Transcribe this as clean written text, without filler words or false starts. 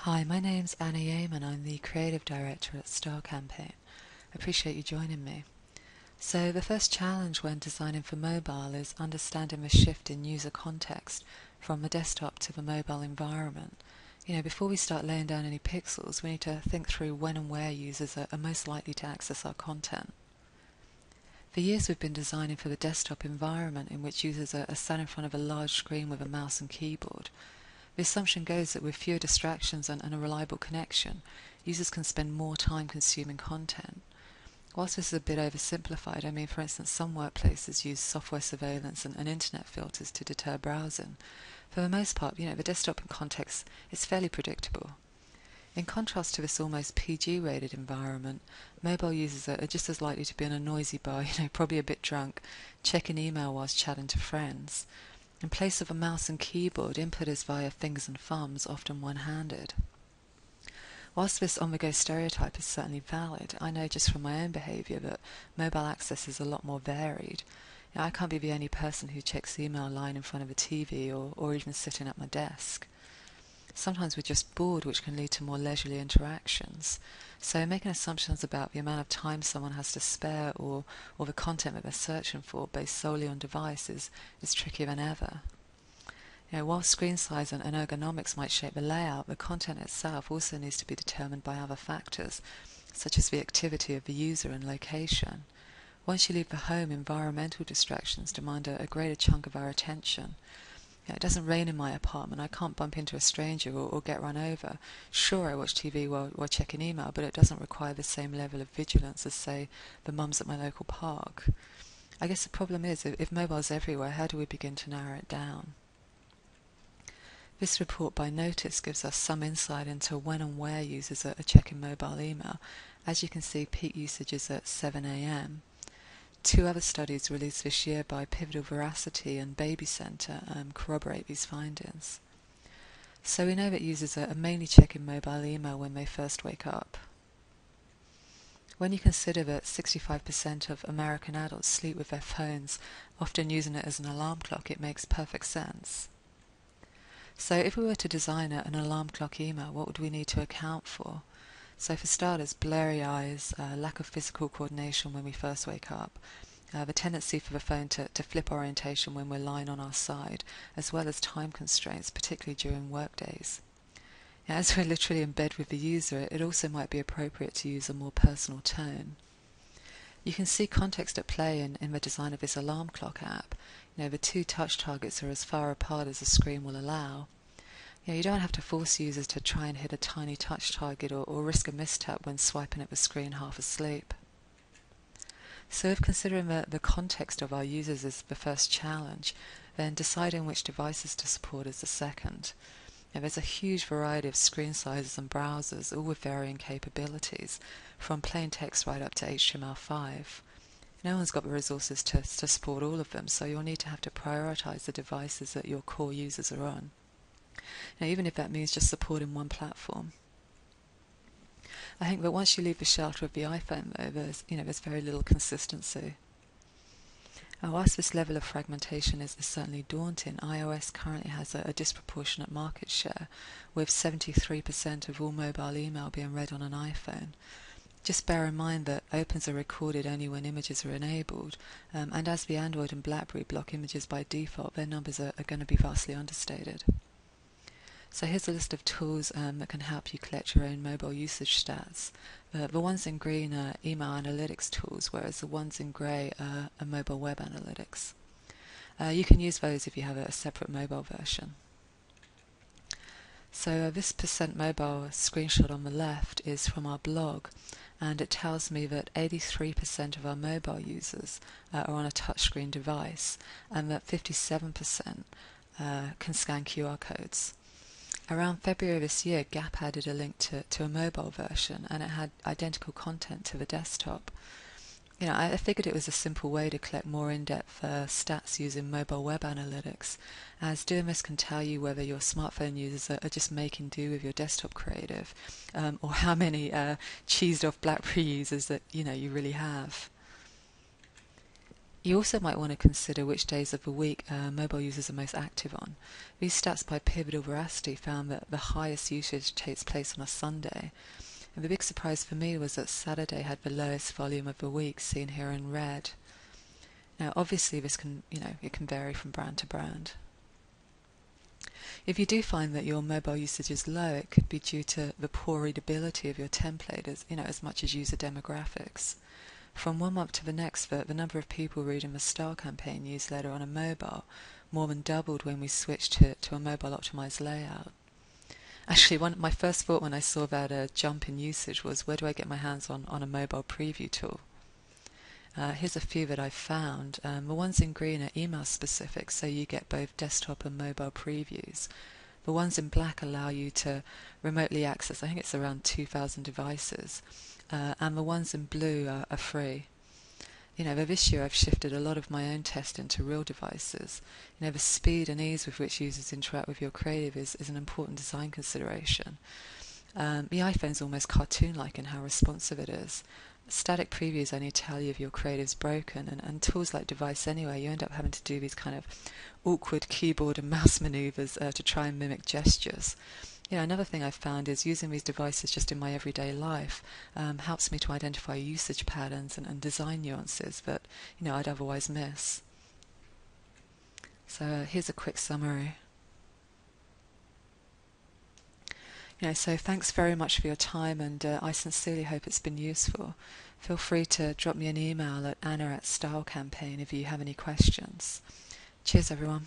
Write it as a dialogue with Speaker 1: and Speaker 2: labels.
Speaker 1: Hi, my name's Anna Yeaman. I'm the Creative Director at Star Campaign. Appreciate you joining me. So the first challenge when designing for mobile is understanding the shift in user context from the desktop to the mobile environment. Before we start laying down any pixels, we need to think through when and where users are most likely to access our content. For years we've been designing for the desktop environment in which users are sat in front of a large screen with a mouse and keyboard. The assumption goes that with fewer distractions and a reliable connection, users can spend more time consuming content. Whilst this is a bit oversimplified, for instance, some workplaces use software surveillance and internet filters to deter browsing. For the most part, the desktop context is fairly predictable. In contrast to this almost PG-rated environment, mobile users are just as likely to be in a noisy bar, probably a bit drunk, checking email whilst chatting to friends. In place of a mouse and keyboard, input is via fingers and thumbs, often one-handed. Whilst this on-the-go stereotype is certainly valid, I know just from my own behaviour that mobile access is a lot more varied. I can't be the only person who checks the email line in front of a TV or even sitting at my desk. Sometimes we're just bored, which can lead to more leisurely interactions. So making assumptions about the amount of time someone has to spare or the content that they're searching for based solely on devices is trickier than ever. While screen size and ergonomics might shape the layout, the content itself also needs to be determined by other factors, such as the activity of the user and location. Once you leave the home, environmental distractions demand a greater chunk of our attention. It doesn't rain in my apartment. I can't bump into a stranger or get run over. Sure, I watch TV while checking email, but it doesn't require the same level of vigilance as, say, the mums at my local park. I guess the problem is, if mobile's everywhere, how do we begin to narrow it down? This report by Notice gives us some insight into when and where users are checking mobile email. As you can see, peak usage is at 7 a.m. Two other studies released this year by Pivotal Veracity and Baby Center corroborate these findings. So we know that users are mainly checking mobile email when they first wake up. When you consider that 65% of American adults sleep with their phones, often using it as an alarm clock, it makes perfect sense. So if we were to design an alarm clock email, what would we need to account for? So for starters, blurry eyes, lack of physical coordination when we first wake up, the tendency for the phone to flip orientation when we're lying on our side, as well as time constraints, particularly during work days. As we're literally in bed with the user, it also might be appropriate to use a more personal tone. You can see context at play in the design of this alarm clock app. The two touch targets are as far apart as the screen will allow. You don't have to force users to try and hit a tiny touch target or risk a mistap when swiping at the screen half asleep. So if considering the context of our users is the first challenge, then deciding which devices to support is the second. There's a huge variety of screen sizes and browsers, all with varying capabilities, from plain text right up to HTML5. No one's got the resources to support all of them, so you'll need to have to prioritize the devices that your core users are on. Even if that means just supporting one platform. I think that once you leave the shelter of the iPhone, though, there's very little consistency. Whilst this level of fragmentation is certainly daunting, iOS currently has a disproportionate market share, with 73% of all mobile email being read on an iPhone. Just bear in mind that opens are recorded only when images are enabled, and as the Android and BlackBerry block images by default, their numbers are going to be vastly understated. So here's a list of tools that can help you collect your own mobile usage stats. The ones in green are email analytics tools, whereas the ones in grey are mobile web analytics. You can use those if you have a separate mobile version. So this percent mobile screenshot on the left is from our blog, and it tells me that 83% of our mobile users are on a touchscreen device, and that 57% can scan QR codes. Around February this year, Gap added a link to a mobile version, and it had identical content to the desktop. I figured it was a simple way to collect more in-depth stats using mobile web analytics, as doing this can tell you whether your smartphone users are just making do with your desktop creative, or how many cheesed-off BlackBerry users that you really have. You also might want to consider which days of the week mobile users are most active on. These stats by Pivotal Veracity found that the highest usage takes place on a Sunday. And the big surprise for me was that Saturday had the lowest volume of the week, seen here in red. Now, obviously, this can, it can vary from brand to brand. If you do find that your mobile usage is low, it could be due to the poor readability of your template, as much as user demographics. From one month to the next, the number of people reading the Style Campaign newsletter on a mobile more than doubled when we switched to a mobile optimized layout. Actually, my first thought when I saw that jump in usage was, where do I get my hands on a mobile preview tool? Here's a few that I've found. The ones in green are email specific, so you get both desktop and mobile previews. The ones in black allow you to remotely access, I think it's around 2,000 devices. And the ones in blue are free. This year I've shifted a lot of my own test into real devices. The speed and ease with which users interact with your creative is an important design consideration. The iPhone's almost cartoon-like in how responsive it is. Static previews only tell you if your creative's broken, and tools like Device Anywhere, you end up having to do these kind of awkward keyboard and mouse maneuvers to try and mimic gestures. Another thing I've found is using these devices just in my everyday life helps me to identify usage patterns and design nuances that I'd otherwise miss. So here's a quick summary. So thanks very much for your time, and I sincerely hope it's been useful. Feel free to drop me an email at anna@stylecampaign if you have any questions. Cheers, everyone.